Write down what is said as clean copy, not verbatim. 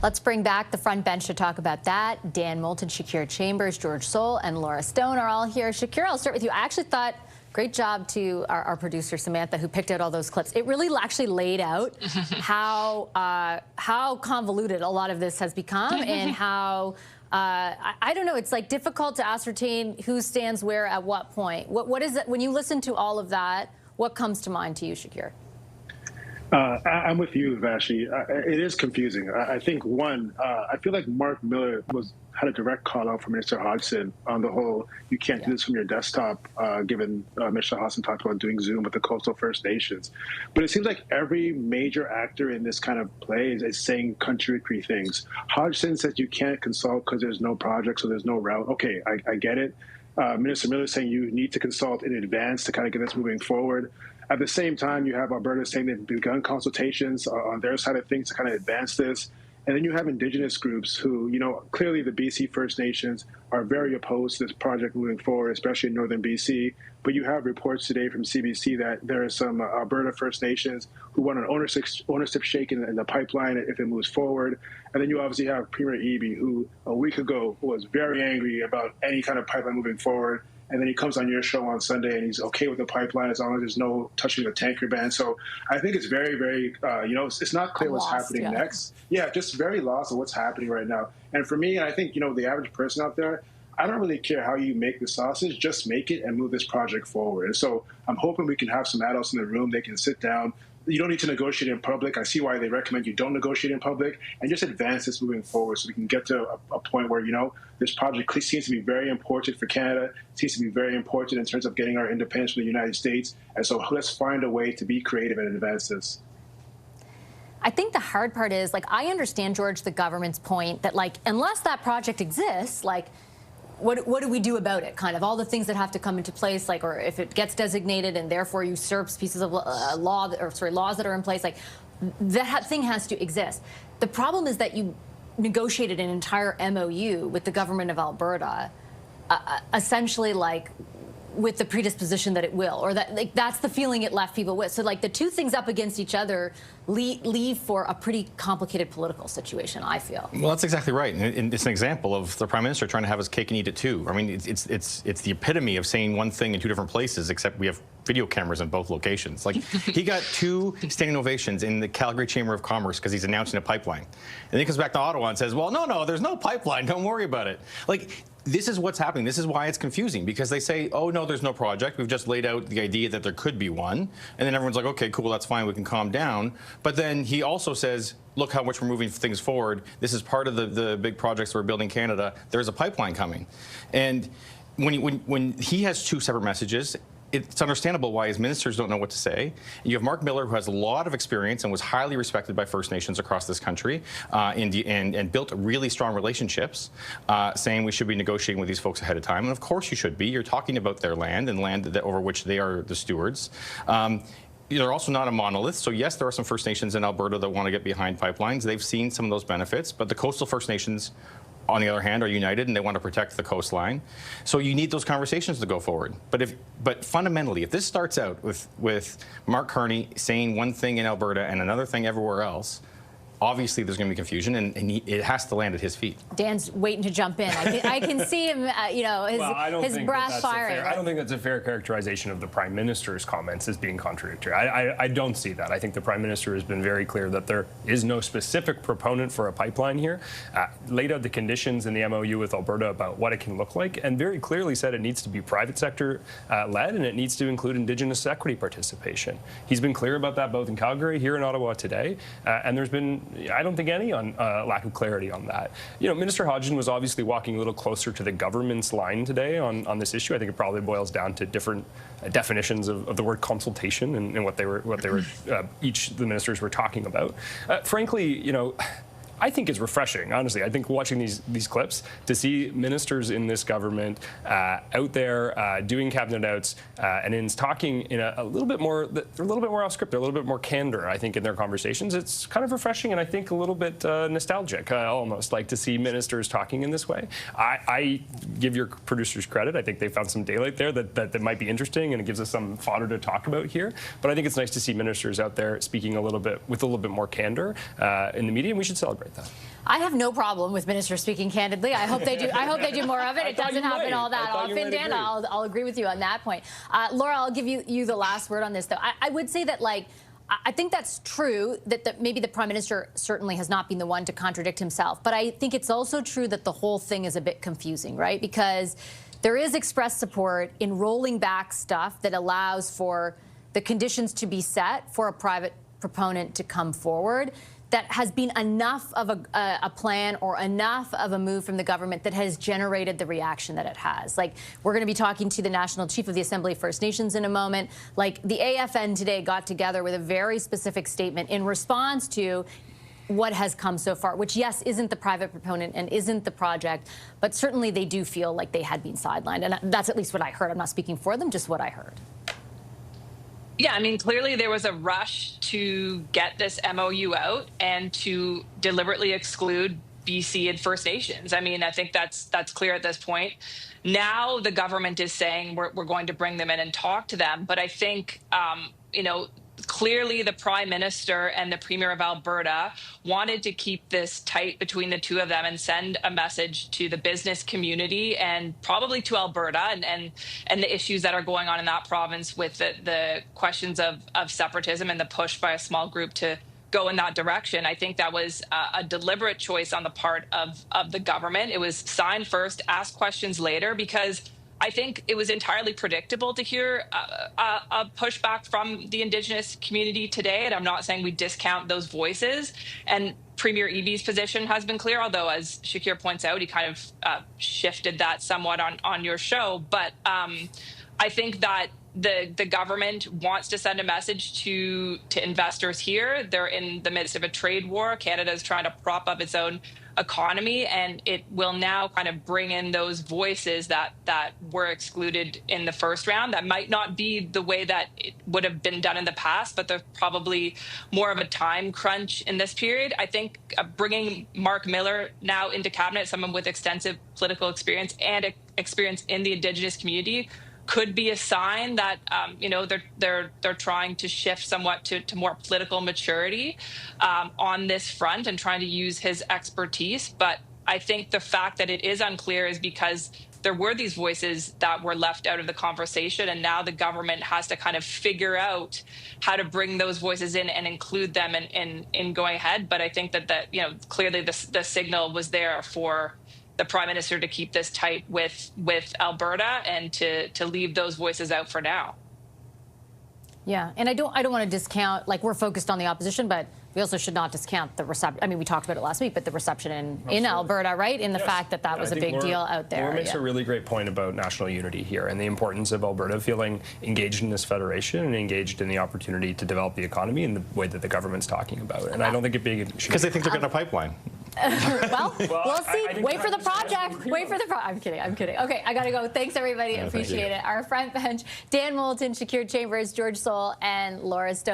Let's bring back the front bench to talk about that. Dan Moulton, Shakir Chambers, George Soule, and Laura Stone are all here. Shakir, I'll start with you. I actually thought, great job to our producer, Samantha, who picked out all those clips. It really actually laid out how convoluted a lot of this has become and how, I don't know, it's like difficult to ascertain who stands where at what point. What is it, when you listen to all of that, what comes to mind to you, Shakir? I'm with you, Vashi. It is confusing. I think, one, I feel like Mark Miller had a direct call out from Minister Hodgson on the whole, you can't do this from your desktop, given Minister Hodgson talked about doing Zoom with the coastal First Nations. But it seems like every major actor in this kind of play is saying contradictory things. Hodgson says you can't consult because there's no project, so there's no route. Okay, I get it. Minister Miller saying you need to consult in advance to kind of get this moving forward. At the same time, you have Alberta saying they've begun consultations on their side of things to kind of advance this. And then you have Indigenous groups who, clearly the BC First Nations are very opposed to this project moving forward, especially in northern BC. But you have reports today from CBC that there are some Alberta First Nations who want an ownership shake in the pipeline if it moves forward. And then you obviously have Premier Eby, who a week ago was very angry about any kind of pipeline moving forward. And then he comes on your show on Sunday and he's okay with the pipeline as long as there's no touching the tanker ban. So I think it's very, very, it's not clear what's happening next. Yeah, just very lost of what's happening right now. And for me, I think, the average person out there, I don't really care how you make the sausage, just make it and move this project forward. And so I'm hoping we can have some adults in the room. They can sit down. You don't need to negotiate in public. I see why they recommend you don't negotiate in public and just advance this moving forward so we can get to a point where, this project seems to be very important for Canada, seems to be very important in terms of getting our independence from the United States. And so let's find a way to be creative and advance this. I think the hard part is, I understand, George, the government's point that, unless that project exists, what do we do about it? Kind of all the things that have to come into place, or if it gets designated and therefore usurps pieces of laws that are in place, that thing has to exist. The problem is that you negotiated an entire MOU with the government of Alberta, essentially with the predisposition that it will, or that that's the feeling it left people with. So the two things up against each other leave for a pretty complicated political situation, I feel. Well, that's exactly right. And it's an example of the Prime Minister trying to have his cake and eat it too. I mean, it's the epitome of saying one thing in two different places, except we have video cameras in both locations. He got 2 standing ovations in the Calgary Chamber of Commerce because he's announcing a pipeline. And then he comes back to Ottawa and says, well, no, there's no pipeline. Don't worry about it. This is what's happening. This is why it's confusing, because they say, oh, no, there's no project. We've just laid out the idea that there could be one. And then everyone's like, okay, cool, that's fine. We can calm down. But then he also says, look how much we're moving things forward. This is part of the big projects we're building Canada. There's a pipeline coming. And when he has 2 separate messages, it's understandable why his ministers don't know what to say. And you have Mark Miller, who has a lot of experience and was highly respected by First Nations across this country and built really strong relationships, saying we should be negotiating with these folks ahead of time. And of course you should be. You're talking about their land and land over which they are the stewards. They're also not a monolith. So yes, there are some First Nations in Alberta that want to get behind pipelines. They've seen some of those benefits, but the coastal First Nations, on the other hand, are united and they want to protect the coastline. So you need those conversations to go forward. But fundamentally, if this starts out with Mark Carney saying one thing in Alberta and another thing everywhere else, obviously there's going to be confusion, and it has to land at his feet. Dan's waiting to jump in. I can see him, his breath firing. I don't think that's a fair characterization of the Prime Minister's comments as being contradictory. I don't see that. I think the Prime Minister has been very clear that there is no specific proponent for a pipeline here, laid out the conditions in the MOU with Alberta about what it can look like, and very clearly said it needs to be private sector led, and it needs to include Indigenous equity participation. He's been clear about that both in Calgary, here in Ottawa today, and there's been, I don't think, any lack of clarity on that. Minister Hodgson was obviously walking a little closer to the government's line today on this issue. I think it probably boils down to different definitions of the word consultation and what they were each of the ministers were talking about. Frankly, I think it's refreshing, honestly. I think watching these clips, to see ministers in this government out there doing cabinet outs and in talking in a little bit more, they're a little bit more off script, they're a little bit more candor, I think, in their conversations. It's kind of refreshing and I think a little bit nostalgic, almost, to see ministers talking in this way. I give your producers credit. I think they found some daylight there that might be interesting, and it gives us some fodder to talk about here. But I think it's nice to see ministers out there speaking with a little bit more candor in the media, and we should celebrate. celebrate that. I have no problem with ministers speaking candidly. I hope they do. I hope they do more of it. It doesn't happen all that often, Dan. I'll agree with you on that point. Laura, I'll give you the last word on this, though. I would say that, like, I think that's true, that maybe the Prime Minister certainly has not been the one to contradict himself. But I think it's also true that the whole thing is a bit confusing, right? Because there is express support in rolling back stuff that allows for the conditions to be set for a private proponent to come forward. That has been enough of a plan or enough of a move from the government that has generated the reaction that it has. Like, we're going to be talking to the National Chief of the Assembly of First Nations in a moment. Like, the AFN today got together with a very specific statement in response to what has come so far, which, yes, isn't the private proponent and isn't the project, but certainly they do feel like they had been sidelined. And that's at least what I heard. I'm not speaking for them, just what I heard. Yeah, I mean, clearly there was a rush to get this MOU out and to deliberately exclude BC and First Nations. I mean, I think that's clear at this point. Now the government is saying we're going to bring them in and talk to them. But I think, you know, clearly the Prime Minister and the Premier of Alberta wanted to keep this tight between the two of them and send a message to the business community and probably to Alberta and the issues that are going on in that province with the questions of separatism and the push by a small group to go in that direction. I think that was a deliberate choice on the part of the government. It was sign first, ask questions later, because I think it was entirely predictable to hear a pushback from the Indigenous community today. And I'm not saying we discount those voices. And Premier Eby's position has been clear, although, as Shakir points out, he kind of shifted that somewhat on your show. But I think that the government wants to send a message to investors here. They're in the midst of a trade war. Canada is trying to prop up its own economy, and it will now kind of bring in those voices that were excluded in the first round. That might not be the way that it would have been done in the past, but there's probably more of a time crunch in this period. I think bringing Mark Miller now into cabinet, someone with extensive political experience and experience in the Indigenous community, could be a sign that you know, they're trying to shift somewhat to more political maturity on this front and trying to use his expertise. But I think the fact that it is unclear is because there were these voices that were left out of the conversation, and now the government has to kind of figure out how to bring those voices in and include them in going ahead. But I think that you know, clearly the signal was there for the Prime Minister to keep this tight with Alberta and to leave those voices out for now. Yeah, and I don't want to discount, like, we're focused on the opposition, but we also should not discount the reception. I mean, we talked about it last week, but the reception in Alberta, right? In the fact that was a big deal out there. Laura makes a really great point about national unity here and the importance of Alberta feeling engaged in this federation and engaged in the opportunity to develop the economy in the way that the government's talking about. And I don't think it being because they think they're getting a pipeline. Well, we'll see. Wait for the project. Wait for the project. I'm kidding. I'm kidding. Okay, I got to go. Thanks, everybody. Appreciate it. Our front bench, Dan Moulton, Shakir Chambers, George Soul, and Laura Stone.